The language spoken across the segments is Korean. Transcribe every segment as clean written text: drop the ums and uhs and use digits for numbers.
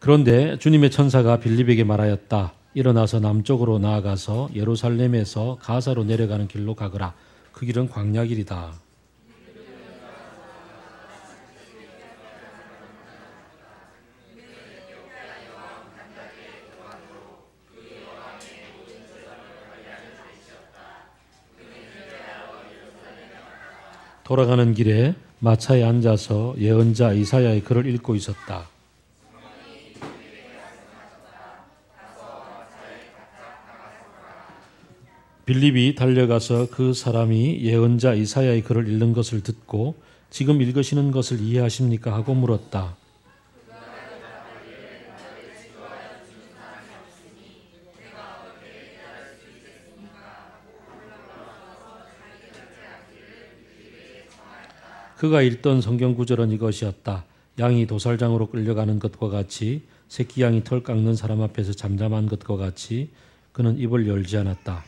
그런데 주님의 천사가 빌립에게 말하였다. 일어나서 남쪽으로 나아가서 예루살렘에서 가사로 내려가는 길로 가거라. 그 길은 광야길이다. 돌아가는 길에 마차에 앉아서 예언자 이사야의 글을 읽고 있었다. 빌립이 달려가서 그 사람이 예언자 이사야의 글을 읽는 것을 듣고 지금 읽으시는 것을 이해하십니까? 하고 물었다. 그가 읽던 성경 구절은 이것이었다. 양이 도살장으로 끌려가는 것과 같이 새끼 양이 털 깎는 사람 앞에서 잠잠한 것과 같이 그는 입을 열지 않았다.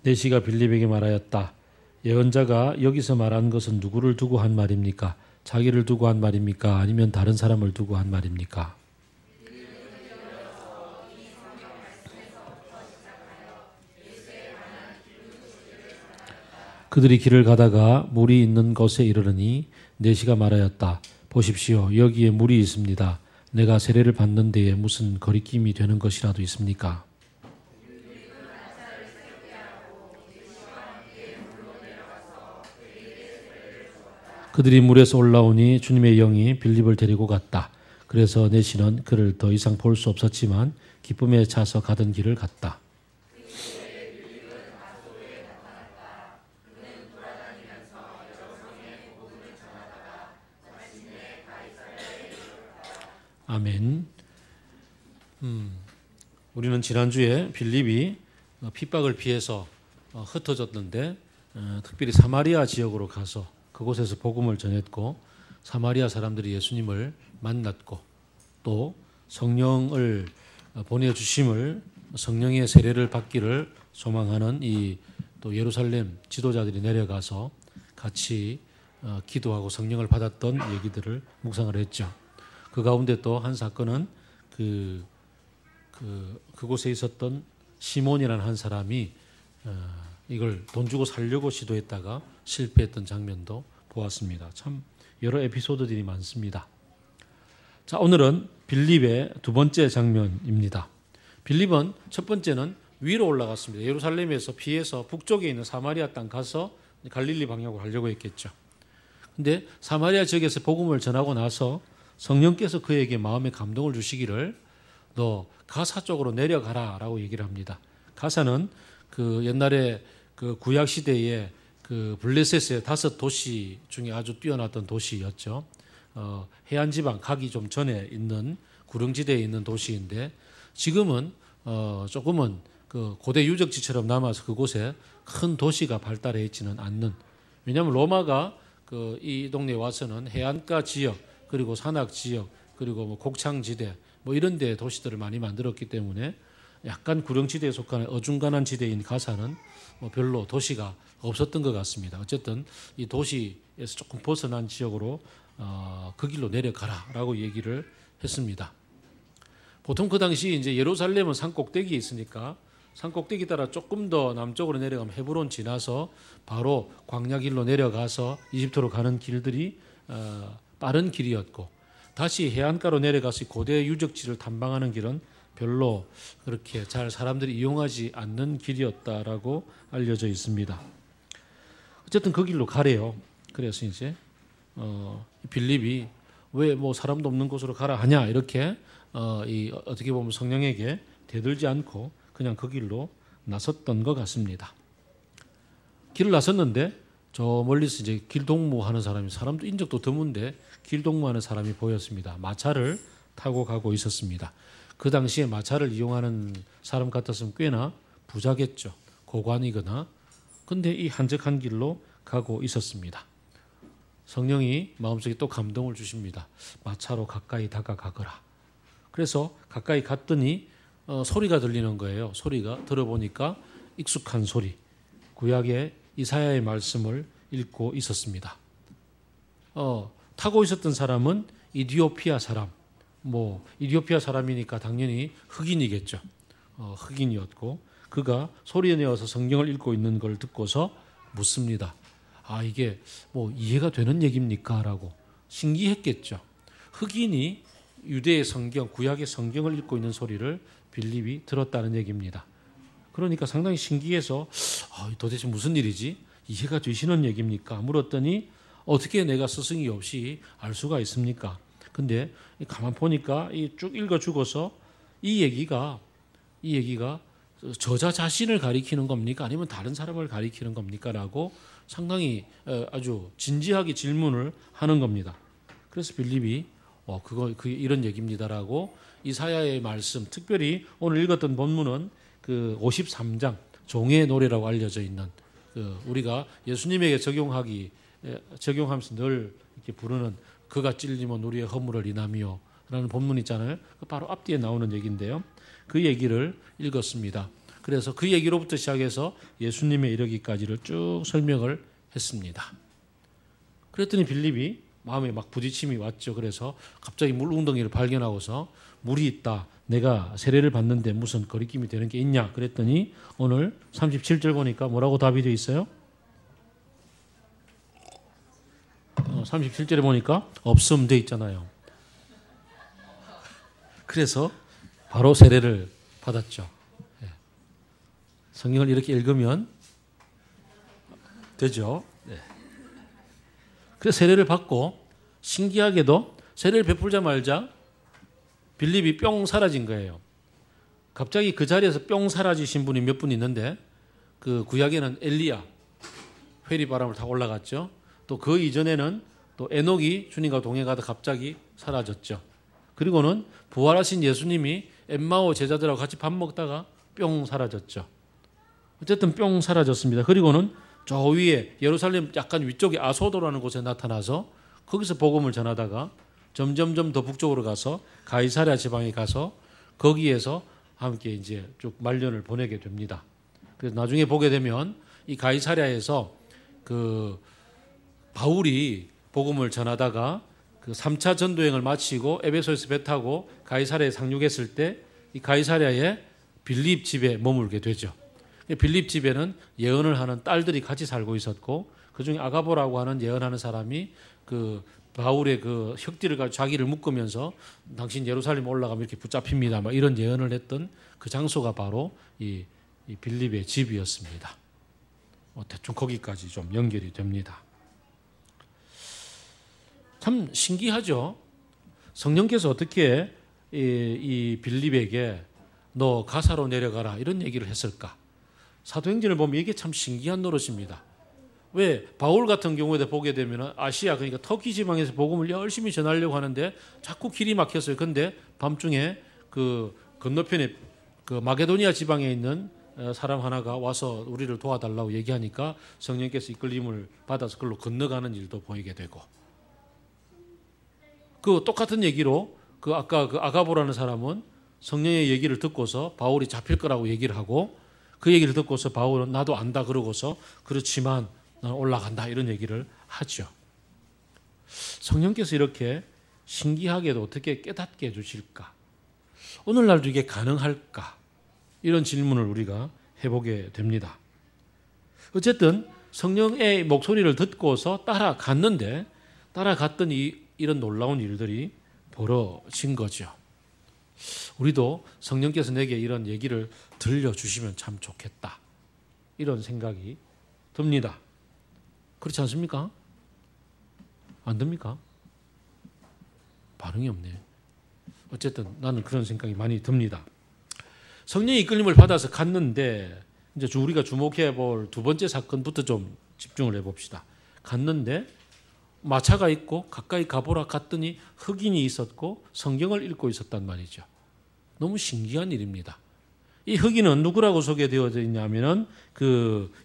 내시가 빌립에게 말하였다. 예언자가 여기서 말한 것은 누구를 두고 한 말입니까? 자기를 두고 한 말입니까? 아니면 다른 사람을 두고 한 말입니까? 그들이 길을 가다가 물이 있는 곳에 이르르니 내시가 말하였다. 보십시오. 여기에 물이 있습니다. 내가 세례를 받는 데에 무슨 거리낌이 되는 것이라도 있습니까? 그들이 물에서 올라오니 주님의 영이 빌립을 데리고 갔다. 그래서 내시는 그를 더 이상 볼 수 없었지만 기쁨에 차서 가던 길을 갔다. 아멘. 우리는 지난주에 빌립이 핍박을 피해서 흩어졌는데 특별히 사마리아 지역으로 가서 그곳에서 복음을 전했고 사마리아 사람들이 예수님을 만났고 또 성령을 보내주심을 성령의 세례를 받기를 소망하는 이 또 예루살렘 지도자들이 내려가서 같이 기도하고 성령을 받았던 얘기들을 묵상을 했죠. 그 가운데 또 한 사건은 그곳에 있었던 시몬이라는 한 사람이 이걸 돈 주고 살려고 시도했다가 실패했던 장면도 보았습니다. 참 여러 에피소드들이 많습니다. 자, 오늘은 빌립의 두 번째 장면입니다. 빌립은 첫 번째는 위로 올라갔습니다. 예루살렘에서 피해서 북쪽에 있는 사마리아 땅 가서 갈릴리 방향으로 가려고 했겠죠. 근데 사마리아 지역에서 복음을 전하고 나서 성령께서 그에게 마음의 감동을 주시기를 너 가사 쪽으로 내려가라 라고 얘기를 합니다. 가사는 그 옛날에 그 구약 시대에 그 블레셋의 5도시 중에 아주 뛰어났던 도시였죠. 해안 지방 가기 좀 전에 있는 구릉지대에 있는 도시인데 지금은 조금은 그 고대 유적지처럼 남아서 그곳에 큰 도시가 발달해 있지는 않는. 왜냐하면 로마가 그 이 동네에 와서는 해안가 지역 그리고 산악 지역 그리고 뭐 곡창지대 뭐 이런 데 도시들을 많이 만들었기 때문에 약간 구릉지대에 속하는 어중간한 지대인 가사는 뭐 별로 도시가 없었던 것 같습니다. 어쨌든 이 도시에서 조금 벗어난 지역으로 그 길로 내려가라라고 얘기를 했습니다. 보통 그 당시 이제 예루살렘은 산 꼭대기에 있으니까 산 꼭대기 따라 조금 더 남쪽으로 내려가면 헤브론 지나서 바로 광야길로 내려가서 이집트로 가는 길들이 빠른 길이었고 다시 해안가로 내려가서 고대 유적지를 탐방하는 길은 별로 그렇게 잘 사람들이 이용하지 않는 길이었다라고 알려져 있습니다. 어쨌든 그 길로 가래요. 그래서 이제 빌립이 왜 뭐 사람도 없는 곳으로 가라 하냐 이렇게 어떻게 보면 성령에게 대들지 않고 그냥 그 길로 나섰던 것 같습니다. 길을 나섰는데 저 멀리서 이제 길 동무하는 사람도 인적도 드문데 길 동무하는 사람이 보였습니다. 마차를 타고 가고 있었습니다. 그 당시에 마차를 이용하는 사람 같았으면 꽤나 부자겠죠. 고관이거나. 근데 이 한적한 길로 가고 있었습니다. 성령이 마음속에 또 감동을 주십니다. 마차로 가까이 다가가거라. 그래서 가까이 갔더니 소리가 들리는 거예요. 소리가 들어보니까 익숙한 소리, 구약의 이사야의 말씀을 읽고 있었습니다. 타고 있었던 사람은 이디오피아 사람, 이디오피아 사람이니까 당연히 흑인이겠죠. 흑인이었고 그가 소리에 내어서 성경을 읽고 있는 걸 듣고서 묻습니다. 이게 이해가 되는 얘기입니까? 라고 신기했겠죠. 흑인이 유대의 성경, 구약의 성경을 읽고 있는 소리를 빌립이 들었다는 얘기입니다. 그러니까 상당히 신기해서 도대체 무슨 일이지? 이해가 되시는 얘기입니까? 물었더니 어떻게 내가 스승이 없이 알 수가 있습니까? 근데 가만 보니까 쭉 읽어주고서 이 얘기가 저자 자신을 가리키는 겁니까? 아니면 다른 사람을 가리키는 겁니까? 라고 상당히 아주 진지하게 질문을 하는 겁니다. 그래서 빌립이 이런 얘기입니다라고 이사야의 말씀, 특별히 오늘 읽었던 본문은 그 53장 종의 노래라고 알려져 있는 우리가 예수님에게 적용하면서 늘 이렇게 부르는 그가 찔리면 우리의 허물을 인하며 라는 본문 있잖아요. 바로 앞뒤에 나오는 얘기인데요. 그 얘기를 읽었습니다. 그래서 그 얘기로부터 시작해서 예수님의 이르기까지를 쭉 설명을 했습니다. 그랬더니 빌립이 마음에 막 부딪힘이 왔죠. 그래서 갑자기 물 웅덩이를 발견하고서 물이 있다. 내가 세례를 받는데 무슨 거리낌이 되는 게 있냐. 그랬더니 오늘 37절 보니까 뭐라고 답이 되어 있어요? 37절에 보니까 없음 돼 있잖아요. 그래서 바로 세례를 받았죠. 성경을 이렇게 읽으면 되죠. 그래서 세례를 받고 신기하게도 세례를 베풀자마자 빌립이 뿅 사라진 거예요. 갑자기 그 자리에서 뿅 사라지신 분이 몇 분 있는데 그 구약에는 엘리야 회리바람을 타고 올라갔죠. 또 그 이전에는 또 에녹이 주님과 동행하다 갑자기 사라졌죠. 그리고는 부활하신 예수님이 엠마오 제자들하고 같이 밥 먹다가 뿅 사라졌죠. 어쨌든 뿅 사라졌습니다. 그리고는 저 위에 예루살렘 약간 위쪽에 아소도라는 곳에 나타나서 거기서 복음을 전하다가 점점점 더 북쪽으로 가서 가이사랴 지방에 가서 거기에서 함께 이제 쭉 말년을 보내게 됩니다. 그래서 나중에 보게 되면 이 가이사랴에서 그 바울이 복음을 전하다가 그 3차 전도행을 마치고 에베소에서 배 타고 가이사랴에 상륙했을 때 이 가이사랴에 빌립 집에 머물게 되죠. 빌립 집에는 예언을 하는 딸들이 같이 살고 있었고 그중에 아가보라고 하는 예언하는 사람이 그 바울의 그 혁띠를 가지고 자기를 묶으면서 당신 예루살렘 올라가면 이렇게 붙잡힙니다. 막 이런 예언을 했던 그 장소가 바로 이 빌립의 집이었습니다. 대충 거기까지 좀 연결이 됩니다. 참 신기하죠. 성령께서 어떻게 이 빌립에게 너 가사로 내려가라 이런 얘기를 했을까? 사도행전을 보면 이게 참 신기한 노릇입니다. 왜 바울 같은 경우에 보게 되면 아시아 그러니까 터키 지방에서 복음을 열심히 전하려고 하는데 자꾸 길이 막혔어요. 그런데 밤중에 그 건너편에 그 마게도니아 지방에 있는 사람 하나가 와서 우리를 도와달라고 얘기하니까 성령께서 이끌림을 받아서 그걸로 건너가는 일도 보이게 되고 그 똑같은 얘기로 그 아까 그 아가보라는 사람은 성령의 얘기를 듣고서 바울이 잡힐 거라고 얘기를 하고 그 얘기를 듣고서 바울은 나도 안다 그러고서 그렇지만 나는 올라간다 이런 얘기를 하죠. 성령께서 이렇게 신기하게도 어떻게 깨닫게 해주실까? 오늘날도 이게 가능할까? 이런 질문을 우리가 해보게 됩니다. 어쨌든 성령의 목소리를 듣고서 따라갔더니 이런 놀라운 일들이 벌어진 거죠. 우리도 성령께서 내게 이런 얘기를 들려주시면 참 좋겠다. 이런 생각이 듭니다. 그렇지 않습니까? 안 듭니까? 반응이 없네. 어쨌든 나는 그런 생각이 많이 듭니다. 성령의 이끌림을 받아서 갔는데 이제 우리가 주목해 볼 두 번째 사건부터 좀 집중을 해봅시다. 갔는데 마차가 있고 가까이 가보라 갔더니 흑인이 있었고 성경을 읽고 있었단 말이죠. 너무 신기한 일입니다. 이 흑인은 누구라고 소개되어져 있냐면은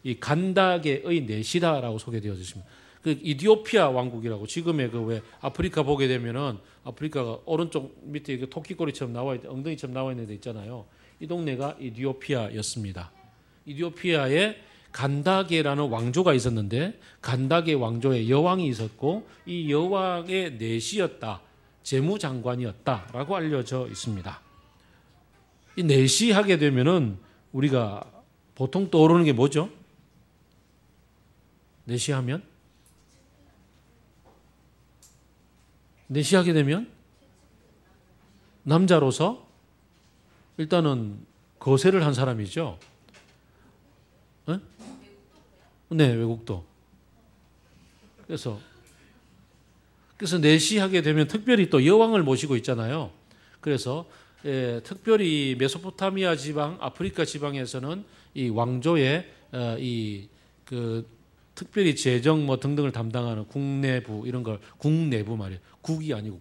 이 간다게의 내시다라고 소개되어져 있습니다. 그 이디오피아 왕국이라고 지금의 그 왜 아프리카 보게 되면은 아프리카가 오른쪽 밑에 토끼꼬리처럼 나와 있 엉덩이처럼 나와 있는 데 있잖아요. 이 동네가 이디오피아였습니다. 이디오피아에 간다게라는 왕조가 있었는데 간다게 왕조의 여왕이 있었고 이 여왕의 내시였다. 재무장관이었다라고 알려져 있습니다. 이 내시하게 되면은 우리가 보통 떠오르는 게 뭐죠? 내시하면? 내시하게 되면 남자로서 일단은 거세를 한 사람이죠. 네, 외국도. 그래서 내시하게 되면 특별히 또 여왕을 모시고 있잖아요. 그래서 특별히 메소포타미아 지방, 아프리카 지방에서는 이 왕조의 특별히 재정 뭐 등등을 담당하는 국내부 이런 걸 국내부 말이에요. 국이 아니고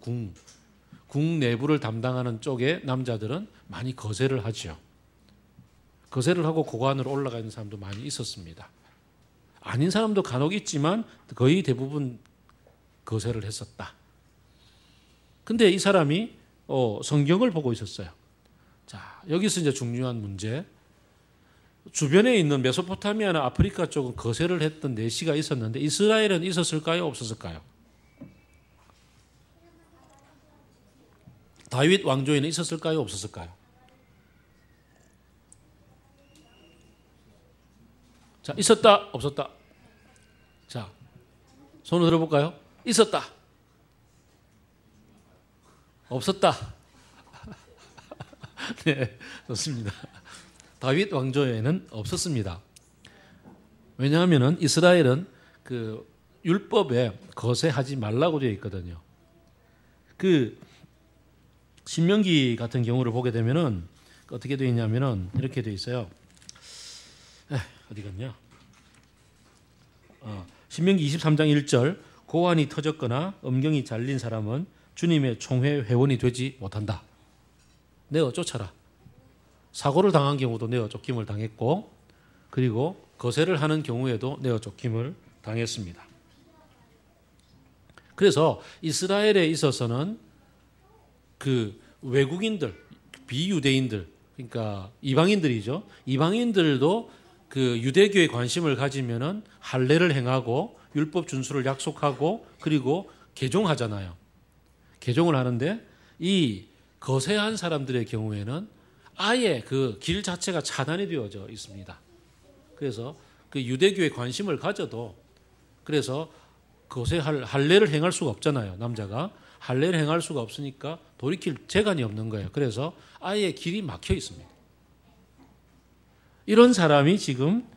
국내부를 담당하는 쪽의 남자들은 많이 거세를 하죠. 거세를 하고 고관으로 올라가 있는 사람도 많이 있었습니다. 아닌 사람도 간혹 있지만 거의 대부분 거세를 했었다. 근데 이 사람이 성경을 보고 있었어요. 자, 여기서 이제 중요한 문제. 주변에 있는 메소포타미아나 아프리카 쪽은 거세를 했던 내시가 있었는데 이스라엘은 있었을까요? 없었을까요? 다윗 왕조에는 있었을까요? 없었을까요? 자, 있었다, 없었다. 자, 손을 들어볼까요? 있었다. 없었다. 네, 좋습니다. 다윗 왕조에는 없었습니다. 왜냐하면 이스라엘은 그 율법에 거세하지 말라고 되어 있거든요. 그 신명기 같은 경우를 보게 되면은 어떻게 되어 있냐면은 이렇게 되어 있어요. 어디 갔냐? 신명기 23장 1절 고환이 터졌거나 음경이 잘린 사람은 주님의 총회 회원이 되지 못한다. 내어 쫓아라. 사고를 당한 경우도 내어 쫓김을 당했고 그리고 거세를 하는 경우에도 내어 쫓김을 당했습니다. 그래서 이스라엘에 있어서는 그 외국인들, 비유대인들, 그러니까 이방인들이죠. 이방인들도 그 유대교에 관심을 가지면은 할례를 행하고 율법 준수를 약속하고 그리고 개종하잖아요. 개종을 하는데 이 거세한 사람들의 경우에는 아예 그 길 자체가 차단이 되어져 있습니다. 그래서 그 유대교에 관심을 가져도 그래서 거세할 할례를 행할 수가 없잖아요. 남자가 할례를 행할 수가 없으니까 돌이킬 재간이 없는 거예요. 그래서 아예 길이 막혀 있습니다. 이런 사람이 지금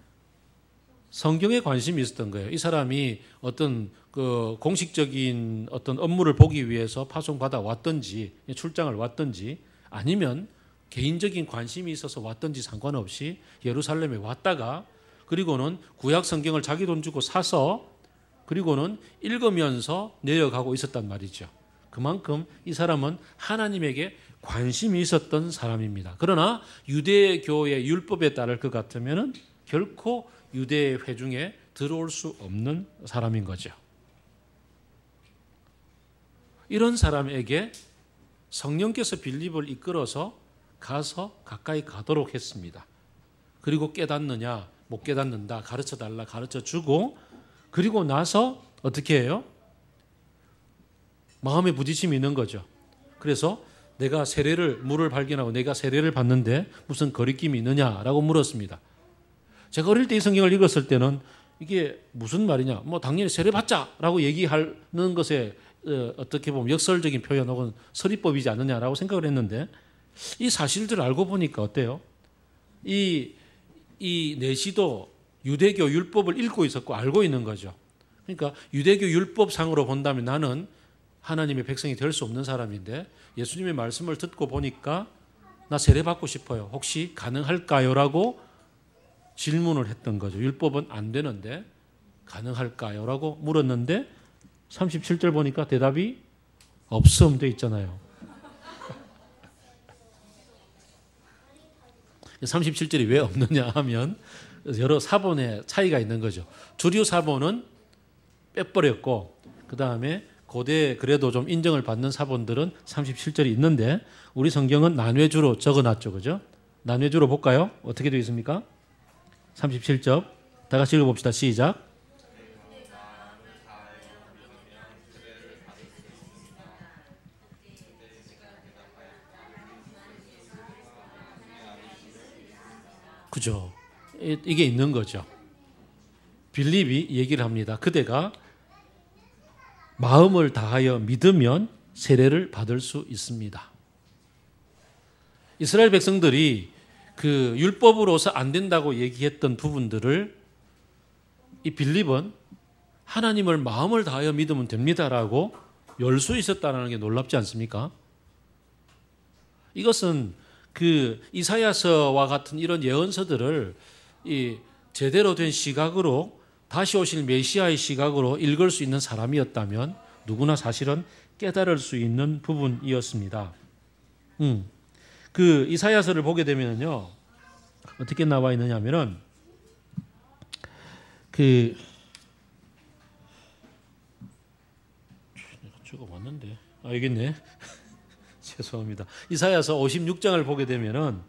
성경에 관심이 있었던 거예요. 이 사람이 어떤 그 공식적인 어떤 업무를 보기 위해서 파송받아 왔든지 출장을 왔든지 아니면 개인적인 관심이 있어서 왔든지 상관없이 예루살렘에 왔다가 그리고는 구약 성경을 자기 돈 주고 사서 그리고는 읽으면서 내려가고 있었단 말이죠. 그만큼 이 사람은 하나님에게 관심이 있었던 사람입니다. 그러나 유대교의 율법에 따를 것 같으면 결코 유대 회중에 들어올 수 없는 사람인 거죠. 이런 사람에게 성령께서 빌립을 이끌어서 가서 가까이 가도록 했습니다. 그리고 깨닫느냐, 못 깨닫는다, 가르쳐달라, 가르쳐주고 그리고 나서 어떻게 해요? 마음에 부딪힘이 있는 거죠. 그래서 내가 물을 발견하고 내가 세례를 받는데 무슨 거리낌이 있느냐라고 물었습니다. 제가 어릴 때 이 성경을 읽었을 때는 이게 무슨 말이냐, 뭐 당연히 세례 받자라고 얘기하는 것에 어떻게 보면 역설적인 표현 혹은 서리법이지 않느냐라고 생각을 했는데 이 사실들을 알고 보니까 어때요? 이 내시도 유대교 율법을 읽고 있었고 알고 있는 거죠. 그러니까 유대교 율법상으로 본다면 나는 하나님의 백성이 될 수 없는 사람인데 예수님의 말씀을 듣고 보니까 나 세례 받고 싶어요. 혹시 가능할까요? 라고 질문을 했던 거죠. 율법은 안 되는데 가능할까요? 라고 물었는데 37절 보니까 대답이 없음 돼 있잖아요. 37절이 왜 없느냐 하면 여러 사본의 차이가 있는 거죠. 주류 사본은 빼버렸고 그 다음에 고대 그래도 좀 인정을 받는 사본들은 37절이 있는데 우리 성경은 난외주로 적어놨죠. 그죠? 난외주로 볼까요? 어떻게 되어 있습니까? 37절 다 같이 읽어봅시다. 시작. 그죠? 이게 있는 거죠. 빌립이 얘기를 합니다. 그대가 마음을 다하여 믿으면 세례를 받을 수 있습니다. 이스라엘 백성들이 그 율법으로서 안 된다고 얘기했던 부분들을 이 빌립은 하나님을 마음을 다하여 믿으면 됩니다라고 열 수 있었다는 게 놀랍지 않습니까? 이것은 그 이사야서와 같은 이런 예언서들을 이 제대로 된 시각으로 다시 오실 메시아의 시각으로 읽을 수 있는 사람이었다면 누구나 사실은 깨달을 수 있는 부분이었습니다. 그 이사야서를 보게 되면요 어떻게 나와 있느냐면은 그 저거 왔는데 여기 있네. 죄송합니다. 이사야서 56장을 보게 되면은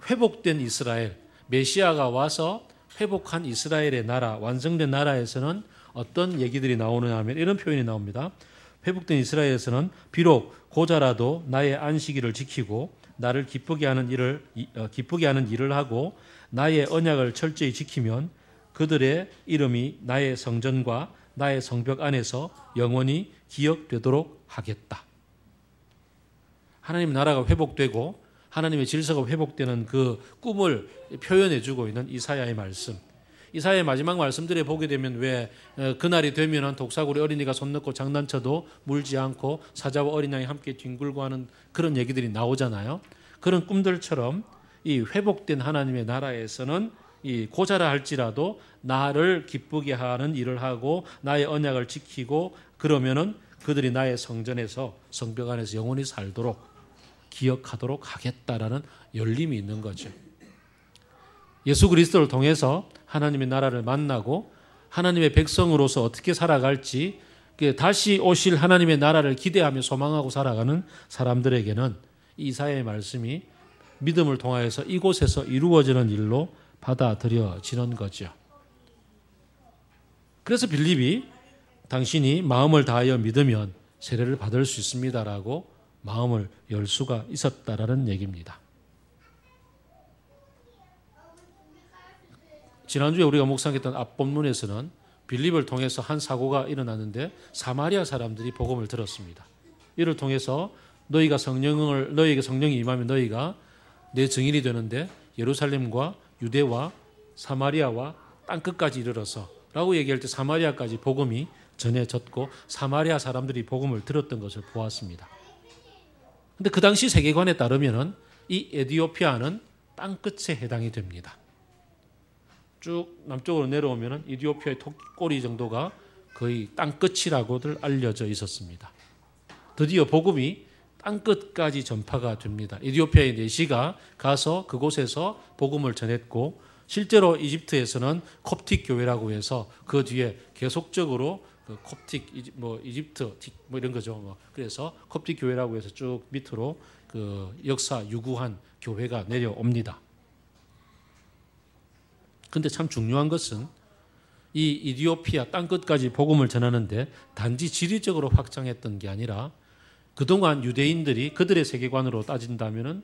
회복된 이스라엘, 메시아가 와서 회복한 이스라엘의 나라, 완성된 나라에서는 어떤 얘기들이 나오느냐 하면 이런 표현이 나옵니다. 회복된 이스라엘에서는 비록 고자라도 나의 안식일을 지키고 나를 기쁘게 하는 일을 하고 나의 언약을 철저히 지키면 그들의 이름이 나의 성전과 나의 성벽 안에서 영원히 기억되도록 하겠다. 하나님 나라가 회복되고 하나님의 질서가 회복되는 그 꿈을 표현해주고 있는 이사야의 말씀. 이사야의 마지막 말씀들에 보게 되면 왜 그날이 되면은 독사구리 어린이가 손 넣고 장난쳐도 물지 않고 사자와 어린 양이 함께 뒹굴고 하는 그런 얘기들이 나오잖아요. 그런 꿈들처럼 이 회복된 하나님의 나라에서는 이 고자라 할지라도 나를 기쁘게 하는 일을 하고 나의 언약을 지키고 그러면은 그들이 나의 성전에서 성벽 안에서 영원히 살도록 기억하도록 하겠다라는 열림이 있는 거죠. 예수 그리스도를 통해서 하나님의 나라를 만나고 하나님의 백성으로서 어떻게 살아갈지 다시 오실 하나님의 나라를 기대하며 소망하고 살아가는 사람들에게는 이사야의 말씀이 믿음을 통하여서 이곳에서 이루어지는 일로 받아들여지는 거죠. 그래서 빌립이 당신이 마음을 다하여 믿으면 세례를 받을 수 있습니다라고 마음을 열 수가 있었다라는 얘기입니다. 지난주에 우리가 묵상했던 앞본문에서는 빌립을 통해서 한 사고가 일어났는데 사마리아 사람들이 복음을 들었습니다. 이를 통해서 너희에게 성령이 임하면 너희가 내 증인이 되는데 예루살렘과 유대와 사마리아와 땅끝까지 이르러서 라고 얘기할 때 사마리아까지 복음이 전해졌고 사마리아 사람들이 복음을 들었던 것을 보았습니다. 근데 그 당시 세계관에 따르면은 이 에티오피아는 땅끝에 해당이 됩니다. 쭉 남쪽으로 내려오면은 에티오피아의 토끼꼬리 정도가 거의 땅끝이라고들 알려져 있었습니다. 드디어 복음이 땅끝까지 전파가 됩니다. 에티오피아의 내시가 가서 그곳에서 복음을 전했고 실제로 이집트에서는 콥틱 교회라고 해서 그 뒤에 계속적으로 그 콥틱 이집트 이런 거죠. 그래서 콥틱 교회라고 해서 쭉 밑으로 그 역사 유구한 교회가 내려옵니다. 근데 참 중요한 것은 이 이디오피아 땅끝까지 복음을 전하는데 단지 지리적으로 확장했던 게 아니라 그동안 유대인들이 그들의 세계관으로 따진다면은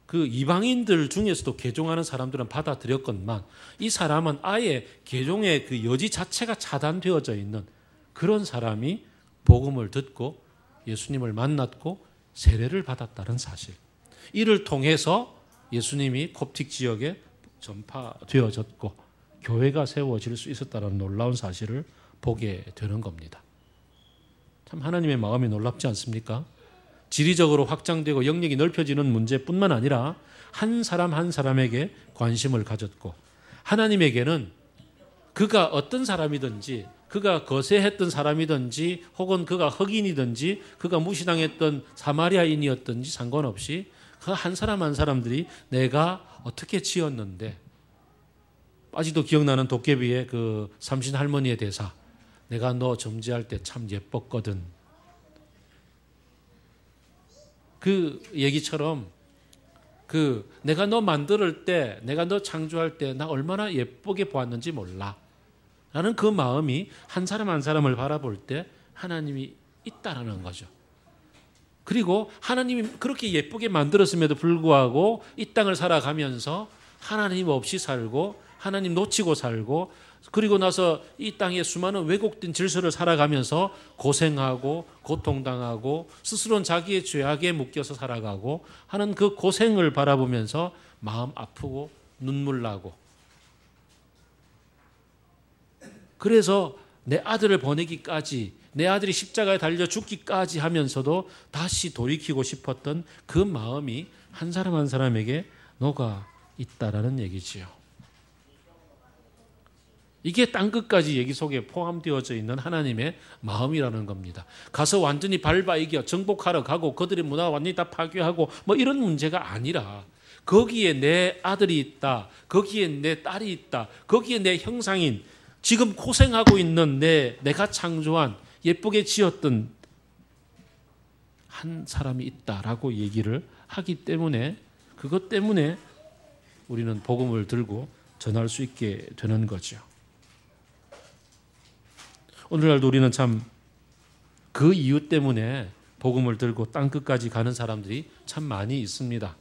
그 이방인들 중에서도 개종하는 사람들은 받아들였건만 이 사람은 아예 개종의 그 여지 자체가 차단되어져 있는 그런 사람이 복음을 듣고 예수님을 만났고 세례를 받았다는 사실. 이를 통해서 예수님이 콥틱 지역에 전파되어졌고 교회가 세워질 수 있었다는 놀라운 사실을 보게 되는 겁니다. 참 하나님의 마음이 놀랍지 않습니까? 지리적으로 확장되고 영역이 넓혀지는 문제뿐만 아니라 한 사람 한 사람에게 관심을 가졌고 하나님에게는 그가 어떤 사람이든지 그가 거세했던 사람이든지 혹은 그가 흑인이든지 그가 무시당했던 사마리아인이었든지 상관없이 그 한 사람 한 사람들이 내가 어떻게 지었는데 아직도 기억나는 도깨비의 그 삼신 할머니의 대사 내가 너 점지할 때 참 예뻤거든. 그 얘기처럼 내가 너 만들 때, 내가 너 창조할 때 나 얼마나 예쁘게 보았는지 몰라. 라는 그 마음이 한 사람 한 사람을 바라볼 때 하나님이 있다라는 거죠. 그리고 하나님이 그렇게 예쁘게 만들었음에도 불구하고 이 땅을 살아가면서 하나님 없이 살고 하나님 놓치고 살고 그리고 나서 이 땅에 수많은 왜곡된 질서를 살아가면서 고생하고 고통당하고 스스로는 자기의 죄악에 묶여서 살아가고 하는 그 고생을 바라보면서 마음 아프고 눈물 나고 그래서 내 아들을 보내기까지 내 아들이 십자가에 달려 죽기까지 하면서도 다시 돌이키고 싶었던 그 마음이 한 사람 한 사람에게 녹아 있다라는 얘기지요. 이게 땅끝까지 얘기 속에 포함되어져 있는 하나님의 마음이라는 겁니다. 가서 완전히 밟아 이겨 정복하러 가고 그들의 문화 완전히 다 파괴하고 뭐 이런 문제가 아니라 거기에 내 아들이 있다. 거기에 내 딸이 있다. 거기에 내 형상인 지금 고생하고 있는 내가 창조한 예쁘게 지었던 한 사람이 있다라고 얘기를 하기 때문에 그것 때문에 우리는 복음을 들고 전할 수 있게 되는 거죠. 오늘날도 우리는 참 그 이유 때문에 복음을 들고 땅끝까지 가는 사람들이 참 많이 있습니다.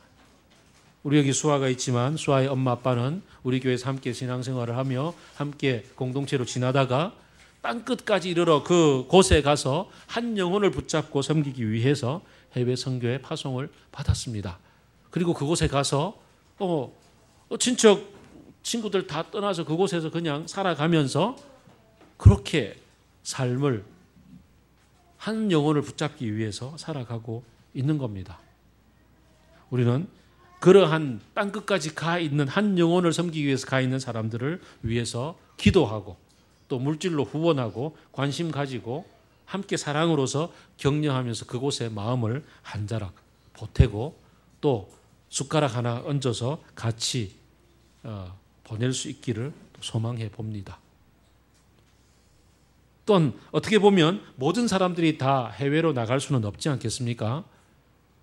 우리 여기 수아가 있지만 수아의 엄마 아빠는 우리 교회에서 함께 신앙생활을 하며 함께 공동체로 지나다가 땅끝까지 이르러 그 곳에 가서 한 영혼을 붙잡고 섬기기 위해서 해외 선교에 파송을 받았습니다. 그리고 그곳에 가서 친척 친구들 다 떠나서 그곳에서 그냥 살아가면서 그렇게 삶을 한 영혼을 붙잡기 위해서 살아가고 있는 겁니다. 우리는 그러한 땅끝까지 가 있는 한 영혼을 섬기기 위해서 가 있는 사람들을 위해서 기도하고 또 물질로 후원하고 관심 가지고 함께 사랑으로서 격려하면서 그곳에 마음을 한 자락 보태고 또 숟가락 하나 얹어서 같이 보낼 수 있기를 소망해 봅니다. 또한 어떻게 보면 모든 사람들이 다 해외로 나갈 수는 없지 않겠습니까?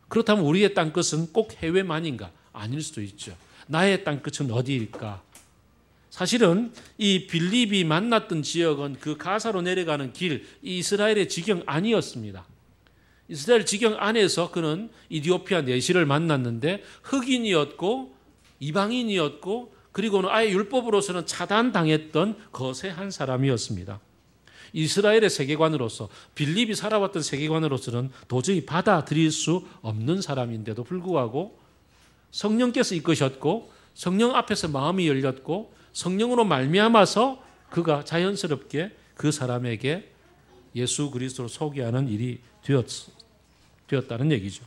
그렇다면 우리의 땅끝은 꼭 해외만인가? 아닐 수도 있죠. 나의 땅끝은 어디일까? 사실은 이 빌립이 만났던 지역은 그 가사로 내려가는 길, 이스라엘의 지경 아니었습니다. 이스라엘 지경 안에서 그는 이디오피아 내시를 만났는데 흑인이었고 이방인이었고 그리고는 아예 율법으로서는 차단당했던 거세한 사람이었습니다. 이스라엘의 세계관으로서 빌립이 살아왔던 세계관으로서는 도저히 받아들일 수 없는 사람인데도 불구하고 성령께서 이끄셨고 성령 앞에서 마음이 열렸고 성령으로 말미암아서 그가 자연스럽게 그 사람에게 예수 그리스도를 소개하는 일이 되었다는 얘기죠.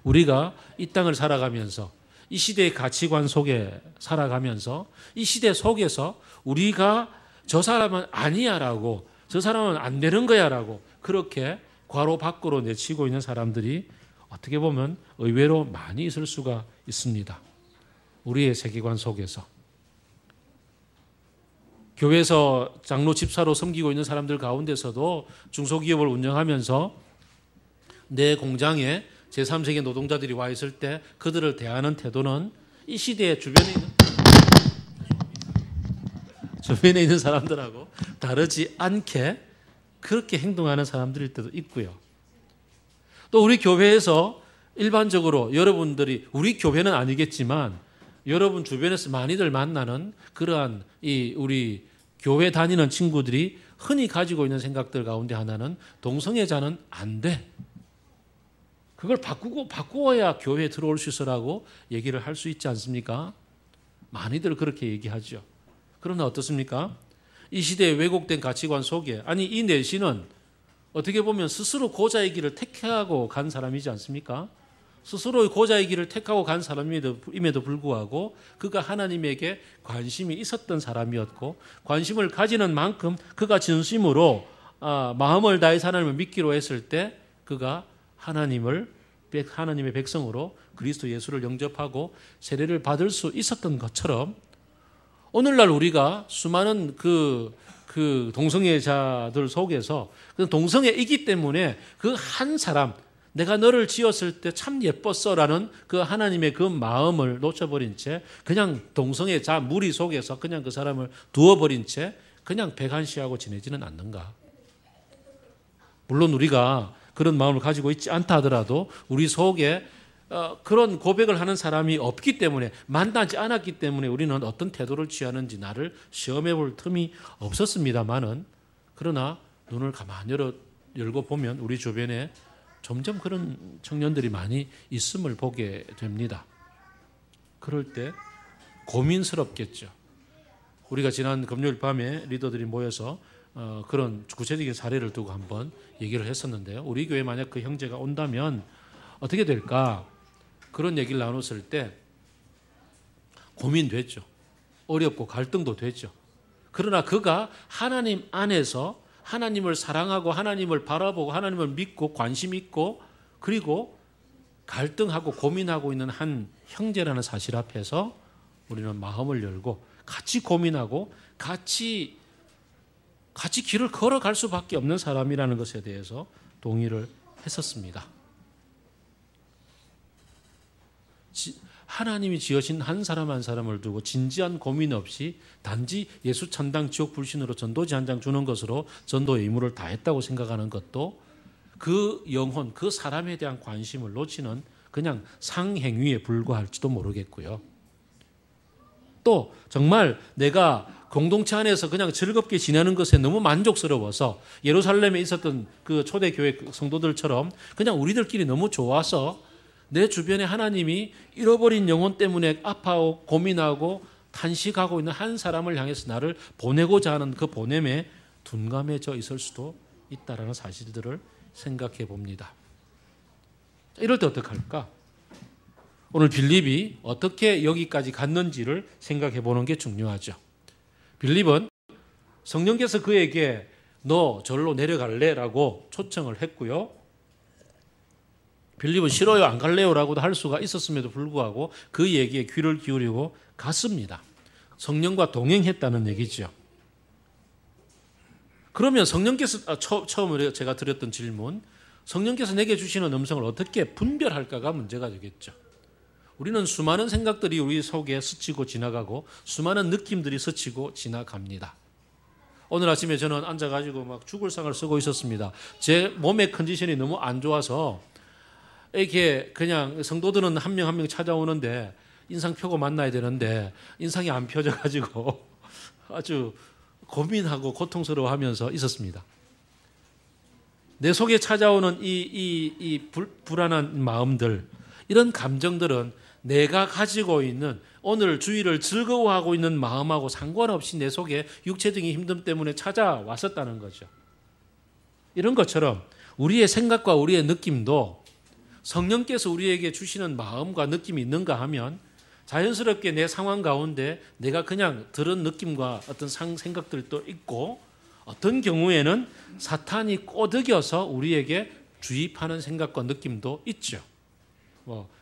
우리가 이 땅을 살아가면서 이 시대의 가치관 속에 살아가면서 이 시대 속에서 우리가 저 사람은 아니야라고 저 사람은 안 되는 거야라고 그렇게 괄호 밖으로 내치고 있는 사람들이 어떻게 보면 의외로 많이 있을 수가 있습니다. 우리의 세계관 속에서. 교회에서 장로 집사로 섬기고 있는 사람들 가운데서도 중소기업을 운영하면서 내 공장에 제3세계 노동자들이 와 있을 때 그들을 대하는 태도는 이 시대의 주변에 있는 사람들하고 다르지 않게 그렇게 행동하는 사람들일 때도 있고요. 또 우리 교회에서 일반적으로 여러분들이 우리 교회는 아니겠지만 여러분 주변에서 많이들 만나는 그러한 우리 교회 다니는 친구들이 흔히 가지고 있는 생각들 가운데 하나는 동성애자는 안 돼. 그걸 바꾸어야 교회에 들어올 수 있어라고 얘기를 할 수 있지 않습니까? 많이들 그렇게 얘기하죠. 그러나 어떻습니까? 이 시대의 왜곡된 가치관 속에 이 내시는 어떻게 보면 스스로 고자의 길을 택하고 간 사람이지 않습니까? 스스로 고자의 길을 택하고 간 사람임에도 불구하고 그가 하나님에게 관심이 있었던 사람이었고 관심을 가지는 만큼 그가 진심으로 마음을 다해서 하나님을 믿기로 했을 때 그가 하나님의 백성으로 그리스도 예수를 영접하고 세례를 받을 수 있었던 것처럼 오늘날 우리가 수많은 그 동성애자들 속에서 동성애이기 때문에 그 한 사람 내가 너를 지었을 때 참 예뻤어라는 그 하나님의 그 마음을 놓쳐버린 채 그냥 동성애 무리 속에서 그냥 그 사람을 두어버린 채 그냥 백한시하고 지내지는 않는가? 물론 우리가 그런 마음을 가지고 있지 않다 하더라도 우리 속에 그런 고백을 하는 사람이 없기 때문에, 만나지 않았기 때문에 우리는 어떤 태도를 취하는지 나를 시험해 볼 틈이 없었습니다만은, 그러나 눈을 가만히 열고 보면 우리 주변에 점점 그런 청년들이 많이 있음을 보게 됩니다. 그럴 때 고민스럽겠죠. 우리가 지난 금요일 밤에 리더들이 모여서 그런 구체적인 사례를 두고 한번 얘기를 했었는데요. 우리 교회에 만약 그 형제가 온다면 어떻게 될까? 그런 얘기를 나눴을 때 고민되죠. 어렵고 갈등도 되죠. 그러나 그가 하나님 안에서 하나님을 사랑하고 하나님을 바라보고 하나님을 믿고 관심 있고 그리고 갈등하고 고민하고 있는 한 형제라는 사실 앞에서 우리는 마음을 열고 같이 고민하고 같이 길을 걸어갈 수밖에 없는 사람이라는 것에 대해서 동의를 했었습니다. 하나님이 지으신 한 사람 한 사람을 두고 진지한 고민 없이 단지 예수 천당 지옥 불신으로 전도지 한 장 주는 것으로 전도의 의무를 다했다고 생각하는 것도 그 영혼, 그 사람에 대한 관심을 놓치는 그냥 상행위에 불과할지도 모르겠고요. 또 정말 내가 공동체 안에서 그냥 즐겁게 지내는 것에 너무 만족스러워서 예루살렘에 있었던 그 초대교회 성도들처럼 그냥 우리들끼리 너무 좋아서 내 주변에 하나님이 잃어버린 영혼 때문에 아파하고 고민하고 탄식하고 있는 한 사람을 향해서 나를 보내고자 하는 그 보냄에 둔감해져 있을 수도 있다는 사실들을 생각해 봅니다. 이럴 때 어떡할까? 오늘 빌립이 어떻게 여기까지 갔는지를 생각해 보는 게 중요하죠. 빌립은 성령께서 그에게 너 절로 내려갈래? 라고 초청을 했고요. 빌립은 싫어요, 안 갈래요? 라고도 할 수가 있었음에도 불구하고 그 얘기에 귀를 기울이고 갔습니다. 성령과 동행했다는 얘기죠. 그러면 성령께서, 처음으로 제가 드렸던 질문, 성령께서 내게 주시는 음성을 어떻게 분별할까가 문제가 되겠죠. 우리는 수많은 생각들이 우리 속에 스치고 지나가고 수많은 느낌들이 스치고 지나갑니다. 오늘 아침에 저는 앉아가지고 막 죽을 상을 쓰고 있었습니다. 제 몸의 컨디션이 너무 안 좋아서 이렇게 그냥 성도들은 한 명 한 명 찾아오는데 인상 펴고 만나야 되는데 인상이 안 펴져가지고 아주 고민하고 고통스러워하면서 있었습니다. 내 속에 찾아오는 이 불안한 마음들, 이런 감정들은 내가 가지고 있는 오늘 주일을 즐거워하고 있는 마음하고 상관없이 내 속에 육체적인 힘듦 때문에 찾아왔었다는 거죠. 이런 것처럼 우리의 생각과 우리의 느낌도 성령께서 우리에게 주시는 마음과 느낌이 있는가 하면 자연스럽게 내 상황 가운데 내가 그냥 들은 느낌과 어떤 생각들도 있고, 어떤 경우에는 사탄이 꼬드겨서 우리에게 주입하는 생각과 느낌도 있죠.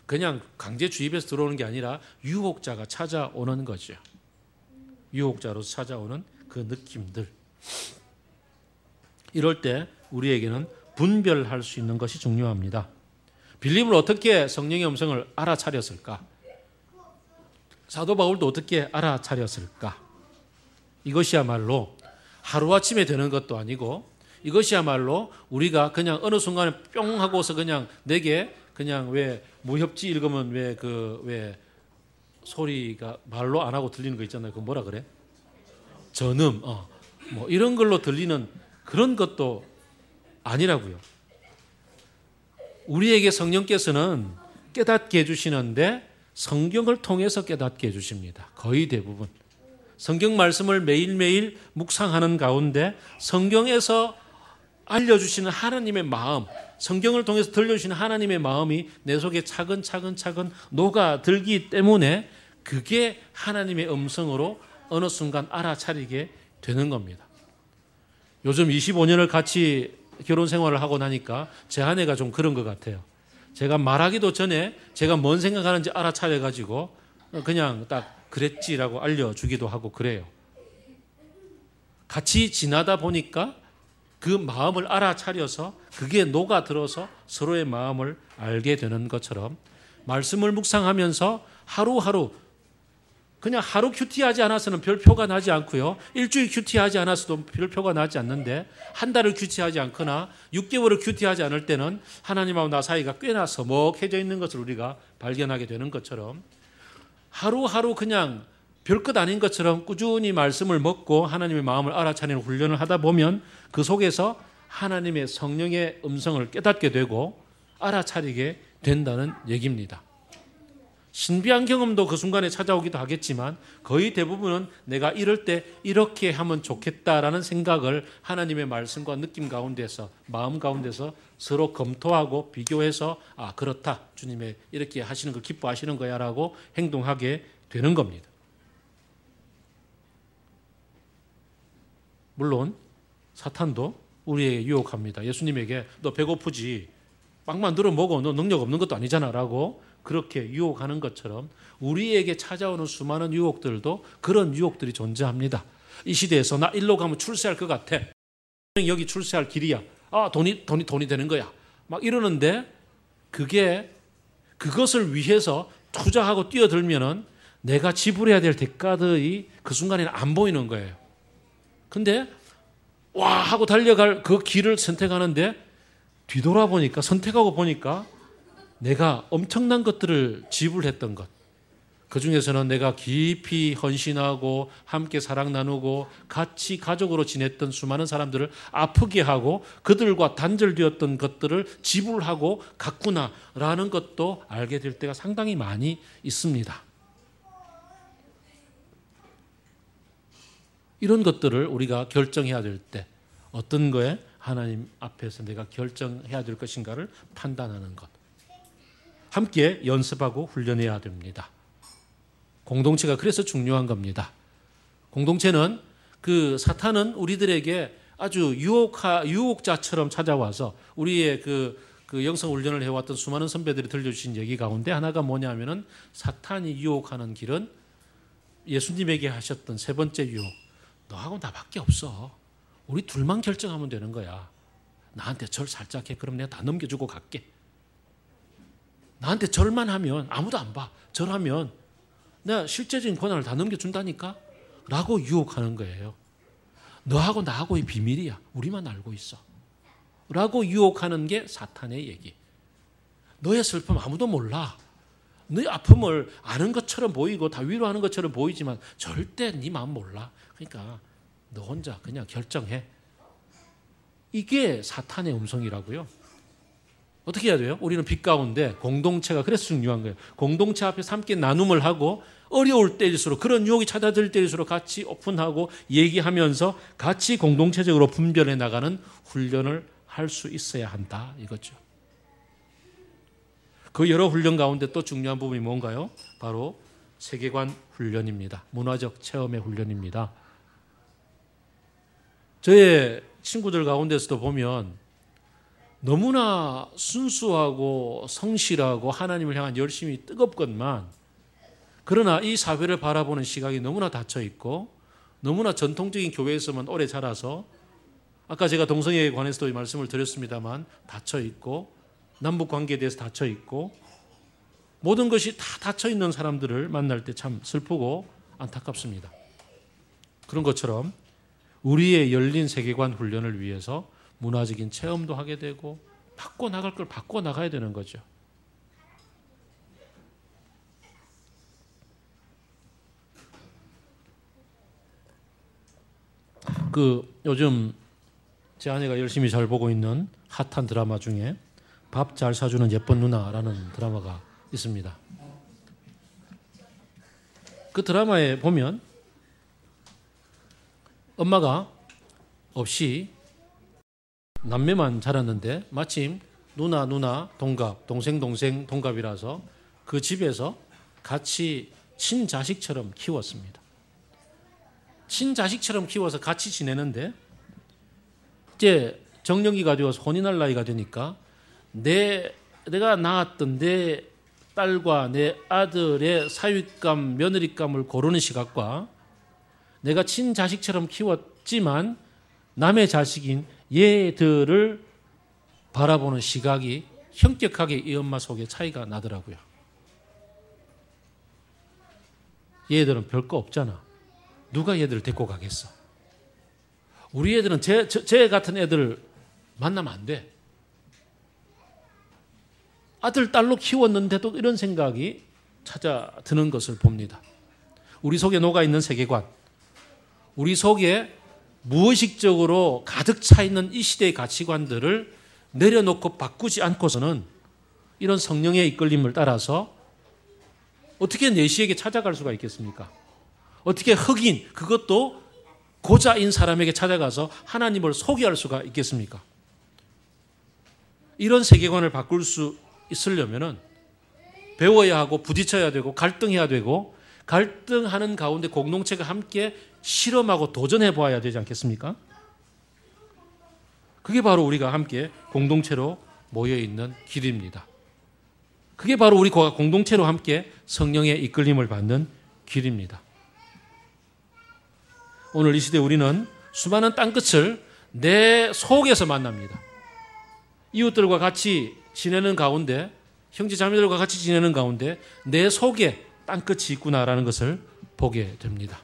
그냥 강제 주입해서 들어오는 게 아니라 유혹자가 찾아오는 거죠. 유혹자로서 찾아오는 그 느낌들. 이럴 때 우리에게는 분별할 수 있는 것이 중요합니다. 빌립은 어떻게 성령의 음성을 알아차렸을까? 사도 바울도 어떻게 알아차렸을까? 이것이야말로 하루아침에 되는 것도 아니고, 이것이야말로 우리가 그냥 어느 순간에 뿅 하고서 그냥 내게 그냥 왜 무협지 읽으면 왜 소리가 말로 안 하고 들리는 거 있잖아요. 그 뭐라 그래? 전음. 뭐 이런 걸로 들리는 그런 것도 아니라고요. 우리에게 성령께서는 깨닫게 해주시는데 성경을 통해서 깨닫게 해주십니다. 거의 대부분. 성경 말씀을 매일매일 묵상하는 가운데 성경에서 알려주시는 하나님의 마음, 성경을 통해서 들려주시는 하나님의 마음이 내 속에 차근차근 녹아들기 때문에 그게 하나님의 음성으로 어느 순간 알아차리게 되는 겁니다. 요즘 25년을 같이 결혼 생활을 하고 나니까 제 아내가 좀 그런 것 같아요. 제가 말하기도 전에 제가 뭔 생각하는지 알아차려가지고 그냥 딱 그랬지라고 알려주기도 하고 그래요. 같이 지나다 보니까 그 마음을 알아차려서 그게 녹아들어서 서로의 마음을 알게 되는 것처럼 말씀을 묵상하면서 하루하루 그냥 하루 큐티하지 않아서는 별표가 나지 않고요. 일주일 큐티하지 않아서도 별표가 나지 않는데 한 달을 큐티하지 않거나 6개월을 큐티하지 않을 때는 하나님하고 나 사이가 꽤나 서먹해져 있는 것을 우리가 발견하게 되는 것처럼 하루하루 그냥 별것 아닌 것처럼 꾸준히 말씀을 먹고 하나님의 마음을 알아차리는 훈련을 하다 보면 그 속에서 하나님의 성령의 음성을 깨닫게 되고 알아차리게 된다는 얘기입니다. 신비한 경험도 그 순간에 찾아오기도 하겠지만 거의 대부분은 내가 이럴 때 이렇게 하면 좋겠다라는 생각을 하나님의 말씀과 느낌 가운데서 마음 가운데서 서로 검토하고 비교해서 아 그렇다 주님의 이렇게 하시는 걸 기뻐하시는 거야 라고 행동하게 되는 겁니다. 물론 사탄도 우리에게 유혹합니다. 예수님에게 너 배고프지 빵만 들어 먹어 너 능력 없는 것도 아니잖아 라고 그렇게 유혹하는 것처럼 우리에게 찾아오는 수많은 유혹들도 그런 유혹들이 존재합니다. 이 시대에서 나 일로 가면 출세할 것 같아. 여기 출세할 길이야. 아 돈이 되는 거야. 막 이러는데 그것을 위해서 투자하고 뛰어들면은 내가 지불해야 될 대가들이 그 순간에는 안 보이는 거예요. 근데 와 하고 달려갈 그 길을 선택하는데 뒤돌아보니까 선택하고 보니까 내가 엄청난 것들을 지불했던 것 그중에서는 내가 깊이 헌신하고 함께 사랑 나누고 같이 가족으로 지냈던 수많은 사람들을 아프게 하고 그들과 단절되었던 것들을 지불하고 갔구나라는 것도 알게 될 때가 상당히 많이 있습니다. 이런 것들을 우리가 결정해야 될 때 어떤 거에 하나님 앞에서 내가 결정해야 될 것인가를 판단하는 것. 함께 연습하고 훈련해야 됩니다. 공동체가 그래서 중요한 겁니다. 공동체는 사탄은 우리들에게 아주 유혹자처럼 찾아와서 우리의 그 영성 훈련을 해왔던 수많은 선배들이 들려주신 얘기 가운데 하나가 뭐냐면은 사탄이 유혹하는 길은 예수님에게 하셨던 세 번째 유혹. 너하고 나밖에 없어. 우리 둘만 결정하면 되는 거야. 나한테 절 살짝 해. 그럼 내가 다 넘겨주고 갈게. 나한테 절만 하면 아무도 안 봐. 절하면 내가 실제적인 권한을 다 넘겨준다니까? 라고 유혹하는 거예요. 너하고 나하고의 비밀이야. 우리만 알고 있어. 라고 유혹하는 게 사탄의 얘기. 너의 슬픔 아무도 몰라. 너의 아픔을 아는 것처럼 보이고 다 위로하는 것처럼 보이지만 절대 네 마음 몰라. 그러니까 너 혼자 그냥 결정해. 이게 사탄의 음성이라고요. 어떻게 해야 돼요? 우리는 빛 가운데 공동체가 그래서 중요한 거예요. 공동체 앞에서 함께 나눔을 하고 어려울 때일수록 그런 유혹이 찾아들 때일수록 같이 오픈하고 얘기하면서 같이 공동체적으로 분별해 나가는 훈련을 할 수 있어야 한다 이거죠. 그 여러 훈련 가운데 또 중요한 부분이 뭔가요? 바로 세계관 훈련입니다. 문화적 체험의 훈련입니다. 저의 친구들 가운데서도 보면 너무나 순수하고 성실하고 하나님을 향한 열심이 뜨겁건만 그러나 이 사회를 바라보는 시각이 너무나 닫혀 있고 너무나 전통적인 교회에서만 오래 자라서 아까 제가 동성애에 관해서도 말씀을 드렸습니다만 닫혀 있고 남북 관계에 대해서 닫혀 있고 모든 것이 다 닫혀 있는 사람들을 만날 때 참 슬프고 안타깝습니다. 그런 것처럼 우리의 열린 세계관 훈련을 위해서 문화적인 체험도 하게 되고 바꿔 나갈 걸 바꿔 나가야 되는 거죠. 요즘 제 아내가 열심히 잘 보고 있는 핫한 드라마 중에 밥 잘 사주는 예쁜 누나라는 드라마가 있습니다. 그 드라마에 보면 엄마가 없이 남매만 자랐는데 마침 누나 동갑, 동생 동갑이라서 그 집에서 같이 친자식처럼 키웠습니다. 친자식처럼 키워서 같이 지내는데 이제 정년기가 되어서 혼인할 나이가 되니까 내가 낳았던 내 딸과 내 아들의 사윗감, 며느리감을 고르는 시각과 내가 친자식처럼 키웠지만 남의 자식인 얘들을 바라보는 시각이 현격하게 이 엄마 속에 차이가 나더라고요. 얘들은 별거 없잖아. 누가 얘들을 데리고 가겠어? 우리 애들은 제 같은 애들을 만나면 안 돼. 아들, 딸로 키웠는데도 이런 생각이 찾아드는 것을 봅니다. 우리 속에 녹아있는 세계관, 우리 속에 무의식적으로 가득 차 있는 이 시대의 가치관들을 내려놓고 바꾸지 않고서는 이런 성령의 이끌림을 따라서 어떻게 내시에게 찾아갈 수가 있겠습니까? 어떻게 흑인, 그것도 고자인 사람에게 찾아가서 하나님을 소개할 수가 있겠습니까? 이런 세계관을 바꿀 수 있으려면은 배워야 하고 부딪혀야 되고 갈등해야 되고 갈등하는 가운데 공동체가 함께 실험하고 도전해 보아야 되지 않겠습니까? 그게 바로 우리가 함께 공동체로 모여 있는 길입니다. 그게 바로 우리 공동체로 함께 성령의 이끌림을 받는 길입니다. 오늘 이 시대 우리는 수많은 땅끝을 내 속에서 만납니다. 이웃들과 같이 지내는 가운데, 형제 자매들과 같이 지내는 가운데 내 속에 땅끝이 있구나라는 것을 보게 됩니다.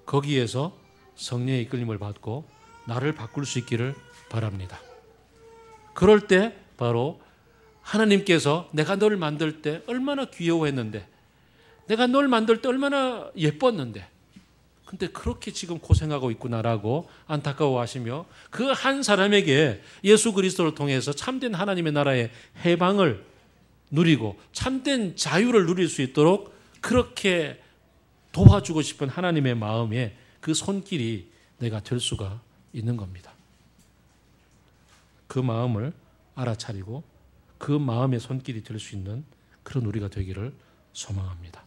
거기에서 성령의 이끌림을 받고 나를 바꿀 수 있기를 바랍니다. 그럴 때 바로 하나님께서 내가 너를 만들 때 얼마나 귀여워했는데, 내가 너를 만들 때 얼마나 예뻤는데, 근데 그렇게 지금 고생하고 있구나라고 안타까워하시며 그 한 사람에게 예수 그리스도를 통해서 참된 하나님의 나라의 해방을 누리고 참된 자유를 누릴 수 있도록 그렇게 도와주고 싶은 하나님의 마음에 그 손길이 내가 될 수가 있는 겁니다. 그 마음을 알아차리고 그 마음의 손길이 될 수 있는 그런 우리가 되기를 소망합니다.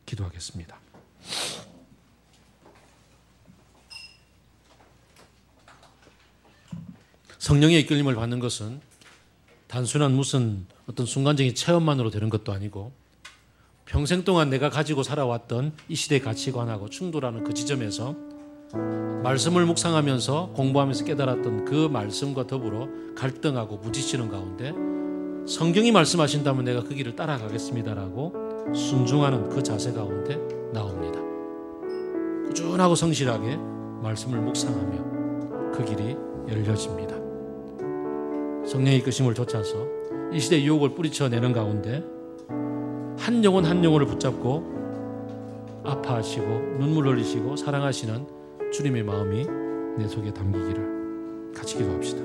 기도하겠습니다. 성령의 이끌림을 받는 것은 단순한 무슨 어떤 순간적인 체험만으로 되는 것도 아니고 평생 동안 내가 가지고 살아왔던 이 시대의 가치관하고 충돌하는 그 지점에서 말씀을 묵상하면서 공부하면서 깨달았던 그 말씀과 더불어 갈등하고 부딪히는 가운데 성경이 말씀하신다면 내가 그 길을 따라가겠습니다라고 순종하는 그 자세 가운데 나옵니다. 꾸준하고 성실하게 말씀을 묵상하며 그 길이 열려집니다. 성령의 이끄심을 좇아서 이 시대의 유혹을 뿌리쳐내는 가운데 한 영혼 한 영혼을 붙잡고 아파하시고 눈물 흘리시고 사랑하시는 주님의 마음이 내 속에 담기기를 같이 기도합시다.